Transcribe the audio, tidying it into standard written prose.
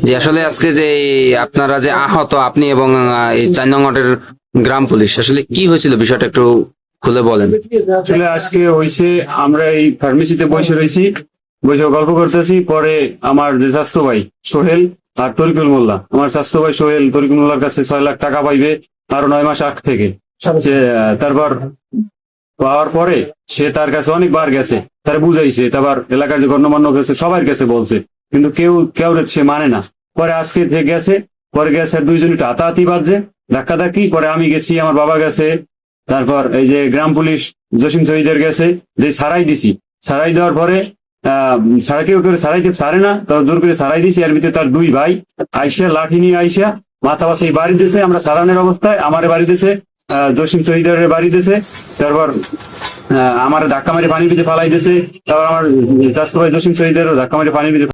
যে আসলে আজকে যে আপনারা যে আহত আপনি এবং এই 4 নং ওয়ার্ডের গ্রাম পুলিশ, আসলে কি হয়েছিল বিষয়টা একটু খুলে বলেন। আসলে আজকে হয়েছে, আমরা এই ফার্মেসিতে বসে রয়েছি, বসে গল্প করতেছি। পরে আমার যে স্বাস্থ্য ভাই সোহেল আর তরিকুল মোল্লা, আমার স্বাস্থ্য ভাই সোহেল তরিকুল মোল্লার কাছে 6 লাখ টাকা পাইবে আরো 9 মাস আগ থেকে। সে তারপর পাওয়ার পরে সে তার কাছে অনেকবার গেছে, তারা বুঝাইছে, তারপর এলাকার যে গণ্যমান্য গেছে সবার কাছে বলছে, কিন্তু কেউ সে মানে না। পরে আজকে যে গেছে, পরে গেছে দুইজন একটু হাতাহাতি বাজছে, ধাক্কাধাক্কি। পরে আমি গেছি, আমার বাবা গেছে, তারপর এই যে গ্রাম পুলিশ জসিম শহীদের গেছে, যে সারাই দিছি। সারাই দেওয়ার পরে সারা কেউ সারাইতে সারে না, তার জোর করে সারাই দিছি। এর ভিতরে তার দুই ভাই আইসা লাঠি নিয়ে আইসা মাথা বাসা এই বাড়ি দিছে, আমরা সারানোর অবস্থায় আমার বাড়ি দিছে, জসিম শহীদের বাড়ি দিছে। তারপর আমার ধাক্কা মেরে পানি পিতে ফালাই দিছে। তারপর আমার স্বাস্থ্য ভাই জসিম শহীদেরও ধাক্কা মেরে পানি পিতে